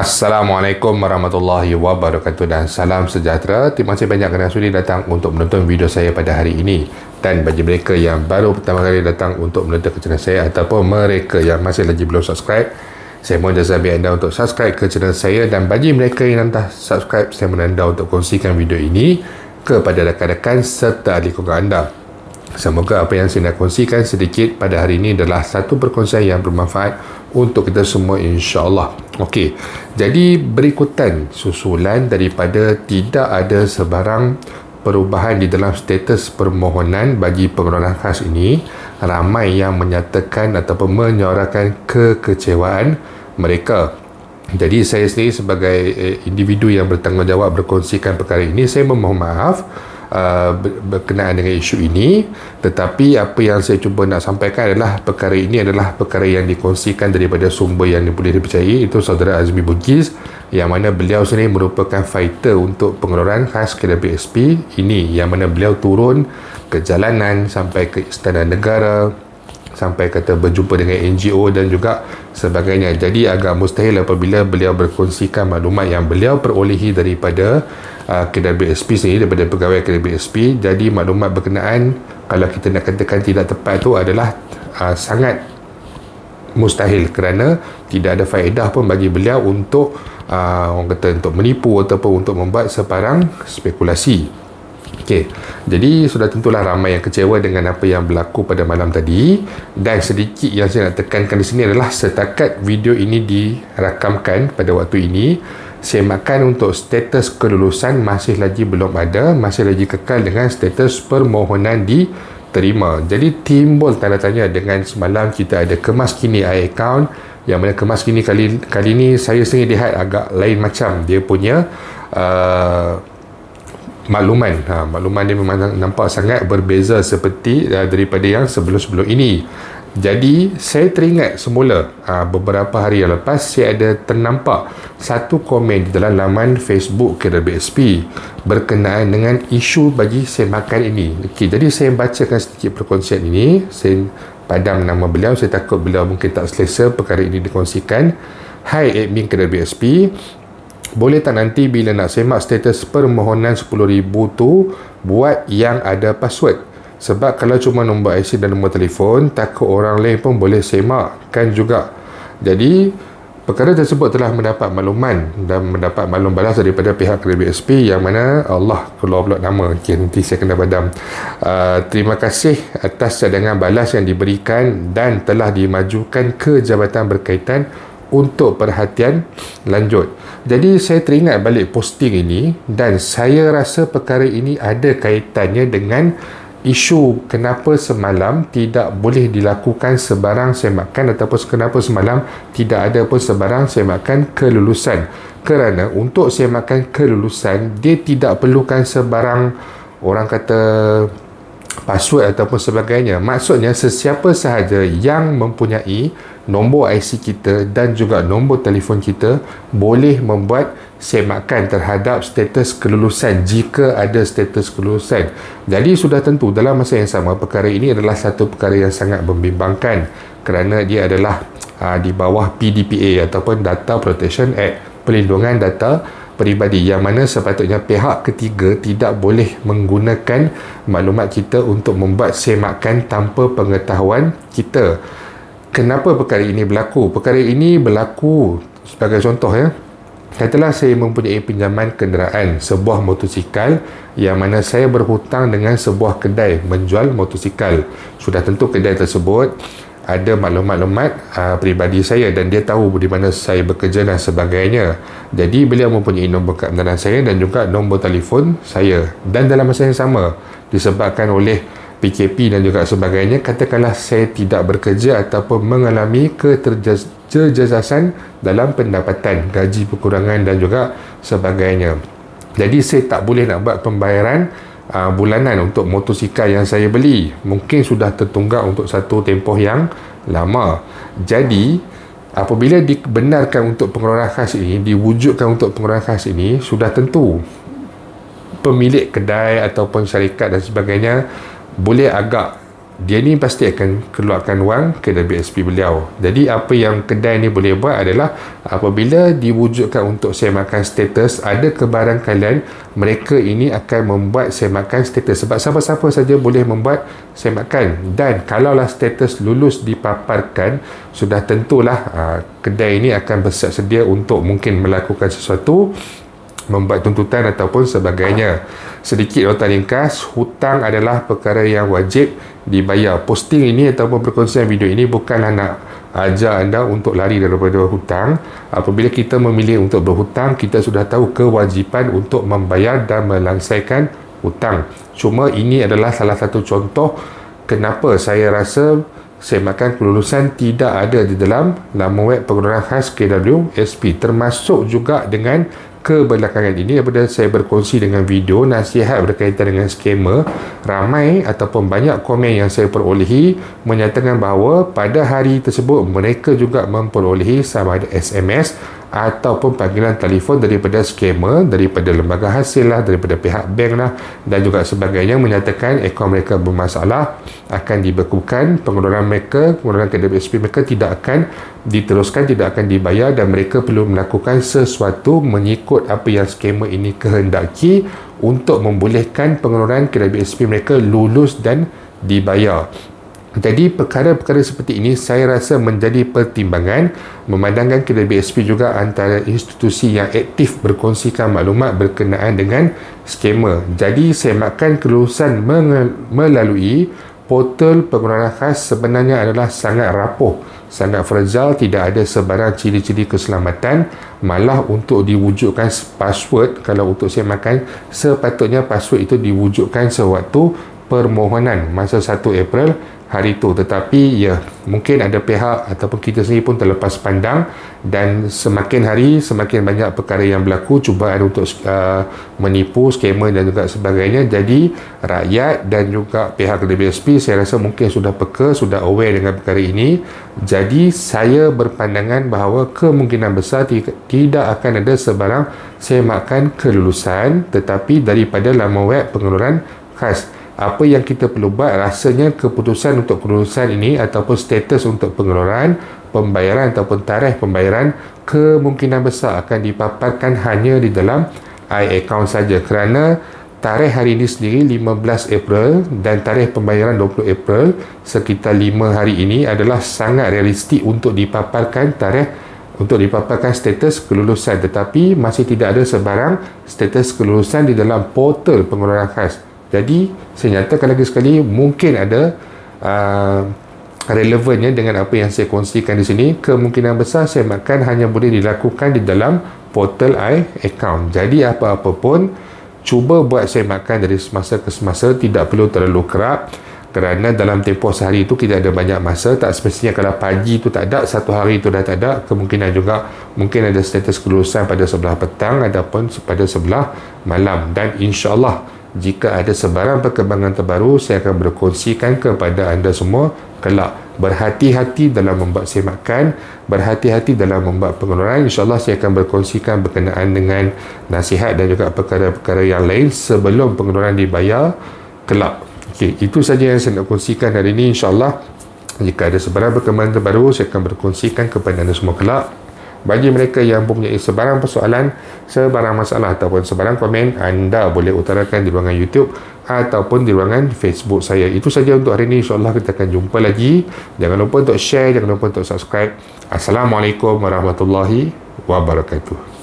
Assalamualaikum warahmatullahi wabarakatuh dan salam sejahtera. Terima kasih banyak kerana sudi datang untuk menonton video saya pada hari ini. Dan bagi mereka yang baru pertama kali datang untuk menonton ke channel saya ataupun mereka yang masih lagi belum subscribe, saya mohon jazami anda untuk subscribe ke channel saya. Dan bagi mereka yang dah subscribe, saya mohon anda untuk kongsikan video ini kepada rakan-rakan serta ahli keluarga anda. Semoga apa yang saya nak kongsikan sedikit pada hari ini adalah satu perkongsian yang bermanfaat untuk kita semua, insya-Allah. Okey. Jadi berikutan susulan daripada tidak ada sebarang perubahan di dalam status permohonan bagi pengeluaran khas ini, ramai yang menyatakan ataupun menyuarakan kekecewaan mereka. Jadi saya sendiri sebagai individu yang bertanggungjawab berkongsikan perkara ini, saya memohon maaf berkenaan dengan isu ini. Tetapi apa yang saya cuba nak sampaikan adalah perkara ini adalah perkara yang dikongsikan daripada sumber yang boleh dipercayai, itu saudara Azmi Bugis, yang mana beliau sendiri merupakan fighter untuk pengeluaran khas KWSP ini, yang mana beliau turun ke jalanan sampai ke Istana Negara, sampai kata berjumpa dengan NGO dan juga sebagainya. Jadi agak mustahil apabila beliau berkongsikan maklumat yang beliau perolehi daripada KWSP sendiri, daripada pegawai KWSP. Jadi maklumat berkenaan, kalau kita nak katakan tidak tepat tu adalah sangat mustahil, kerana tidak ada faedah pun bagi beliau untuk orang kata untuk menipu ataupun untuk membuat sebarang spekulasi. Okey, jadi sudah tentulah ramai yang kecewa dengan apa yang berlaku pada malam tadi. Dan sedikit yang saya nak tekankan di sini adalah setakat video ini dirakamkan pada waktu ini, semakan untuk status kelulusan masih lagi belum ada, masih lagi kekal dengan status permohonan diterima. Jadi timbul tanda tanya dengan semalam kita ada kemas kini account, yang mana kemas kini kali ini saya sendiri lihat agak lain macam dia punya makluman. Makluman dia memang nampak sangat berbeza seperti daripada yang sebelum-sebelum ini. Jadi saya teringat semula beberapa hari yang lepas saya ada ternampak satu komen di dalam laman Facebook KWSP berkenaan dengan isu bagi semakan ini. Okey, jadi saya bacakan sedikit perkongsian ini. Saya padam nama beliau, saya takut beliau mungkin tak selesa perkara ini dikongsikan. Hai admin KWSP, boleh tak nanti bila nak semak status permohonan 10,000 tu buat yang ada password? Sebab kalau cuma nombor IC dan nombor telefon, takut orang lain pun boleh semak kan juga. Jadi perkara tersebut telah mendapat makluman dan mendapat maklum balas daripada pihak KWSP, yang mana Allah keluar pula nama. Okay, nanti saya kena padam. Terima kasih atas cadangan balas yang diberikan dan telah dimajukan ke jabatan berkaitan untuk perhatian lanjut. Jadi saya teringat balik posting ini dan saya rasa perkara ini ada kaitannya dengan isu kenapa semalam tidak boleh dilakukan sebarang semakan ataupun kenapa semalam tidak ada pun sebarang semakan kelulusan. Kerana untuk semakan kelulusan dia tidak perlukan sebarang orang kata password ataupun sebagainya. Maksudnya sesiapa sahaja yang mempunyai nombor IC kita dan juga nombor telefon kita boleh membuat semakan terhadap status kelulusan jika ada status kelulusan. Jadi sudah tentu dalam masa yang sama perkara ini adalah satu perkara yang sangat membimbangkan, kerana dia adalah di bawah PDPA ataupun Data Protection Act, Perlindungan Data Peribadi, yang mana sepatutnya pihak ketiga tidak boleh menggunakan maklumat kita untuk membuat semakan tanpa pengetahuan kita. Kenapa perkara ini berlaku? Perkara ini berlaku sebagai contoh ya. Katalah saya mempunyai pinjaman kenderaan, sebuah motosikal, yang mana saya berhutang dengan sebuah kedai menjual motosikal. Sudah tentu kedai tersebut ada maklumat-maklumat peribadi saya dan dia tahu di mana saya bekerja dan sebagainya. Jadi beliau mempunyai nombor kad kenderaan saya dan juga nombor telefon saya. Dan dalam masa yang sama, disebabkan oleh PKP dan juga sebagainya, katakanlah saya tidak bekerja ataupun mengalami keterjejasan dalam pendapatan, gaji berkurangan dan juga sebagainya. Jadi saya tak boleh nak buat pembayaran bulanan untuk motosikal yang saya beli. Mungkin sudah tertunggak untuk satu tempoh yang lama. Jadi apabila dibenarkan untuk pengeluaran khas ini, diwujudkan untuk pengeluaran khas ini, sudah tentu pemilik kedai ataupun syarikat dan sebagainya boleh agak dia ni pasti akan keluarkan wang ke WSP beliau. Jadi apa yang kedai ni boleh buat adalah apabila diwujudkan untuk semakan status, ada kebarangkalian mereka ini akan membuat semakan status, sebab siapa-siapa saja boleh membuat semakan. Dan kalaulah status lulus dipaparkan, sudah tentulah kedai ini akan bersiap sedia untuk mungkin melakukan sesuatu, membuat tuntutan ataupun sebagainya. Sedikit nota ringkas, hutang adalah perkara yang wajib dibayar. Posting ini ataupun perkongsian video ini bukanlah nak ajar anda untuk lari daripada hutang. Apabila kita memilih untuk berhutang, kita sudah tahu kewajipan untuk membayar dan melangsaikan hutang. Cuma ini adalah salah satu contoh kenapa saya rasa semakan kelulusan tidak ada di dalam laman web pengeluaran khas KWSP, termasuk juga dengan kebelakangan ini apabila saya berkongsi dengan video nasihat berkaitan dengan skema, ramai ataupun banyak komen yang saya perolehi menyatakan bahawa pada hari tersebut mereka juga memperolehi sama ada SMS ataupun panggilan telefon daripada skema, daripada lembaga hasil lah, daripada pihak bank lah dan juga sebagainya, menyatakan akaun mereka bermasalah, akan dibekukan pengeluaran mereka, pengeluaran KWSP mereka tidak akan diteruskan, tidak akan dibayar dan mereka perlu melakukan sesuatu mengikut apa yang skema ini kehendaki untuk membolehkan pengeluaran KWSP mereka lulus dan dibayar. Jadi perkara-perkara seperti ini saya rasa menjadi pertimbangan, memandangkan KWSP juga antara institusi yang aktif berkongsikan maklumat berkenaan dengan skema. Jadi semakan kelulusan melalui portal pengeluaran khas sebenarnya adalah sangat rapuh, sangat fragile, tidak ada sebarang ciri-ciri keselamatan. Malah untuk diwujudkan password, kalau untuk semakan, sepatutnya password itu diwujudkan sewaktu permohonan masa 1 April hari itu. Tetapi ya, mungkin ada pihak ataupun kita sendiri pun terlepas pandang dan semakin hari semakin banyak perkara yang berlaku, cubaan untuk menipu, skema dan juga sebagainya. Jadi rakyat dan juga pihak WSP saya rasa mungkin sudah peka, sudah aware dengan perkara ini. Jadi saya berpandangan bahawa kemungkinan besar tidak akan ada sebarang semakan kelulusan, tetapi daripada laman web pengeluaran khas. Apa yang kita perlu buat, rasanya keputusan untuk kelulusan ini ataupun status untuk pengeluaran, pembayaran ataupun tarikh pembayaran kemungkinan besar akan dipaparkan hanya di dalam iAccount saja, kerana tarikh hari ini sendiri 15 April dan tarikh pembayaran 20 April, sekitar 5 hari ini adalah sangat realistik untuk dipaparkan tarikh, untuk dipaparkan status kelulusan, tetapi masih tidak ada sebarang status kelulusan di dalam portal pengeluaran khas. Jadi saya nyatakan lagi sekali, mungkin ada relevannya dengan apa yang saya kongsikan di sini. Kemungkinan besar semakan hanya boleh dilakukan di dalam portal iAccount. Jadi apa-apa pun cuba buat semakan dari semasa ke semasa, tidak perlu terlalu kerap, kerana dalam tempoh sehari itu kita ada banyak masa. Tak semestinya kalau pagi itu tak ada, satu hari itu dah tak ada. Kemungkinan juga mungkin ada status kelulusan pada sebelah petang ataupun pada sebelah malam. Dan insya-Allah jika ada sebarang perkembangan terbaru, saya akan berkongsikan kepada anda semua kelak. Berhati-hati dalam membuat semakan, berhati-hati dalam membuat pengeluaran. InsyaAllah saya akan berkongsikan berkenaan dengan nasihat dan juga perkara-perkara yang lain sebelum pengeluaran dibayar kelak. Okey, itu saja yang saya nak kongsikan hari ini. InsyaAllah jika ada sebarang perkembangan terbaru, saya akan berkongsikan kepada anda semua kelak. Bagi mereka yang mempunyai sebarang persoalan, sebarang masalah ataupun sebarang komen, anda boleh utarakan di ruangan YouTube ataupun di ruangan Facebook saya. Itu saja untuk hari ini. InsyaAllah kita akan jumpa lagi. Jangan lupa untuk share, jangan lupa untuk subscribe. Assalamualaikum warahmatullahi wabarakatuh.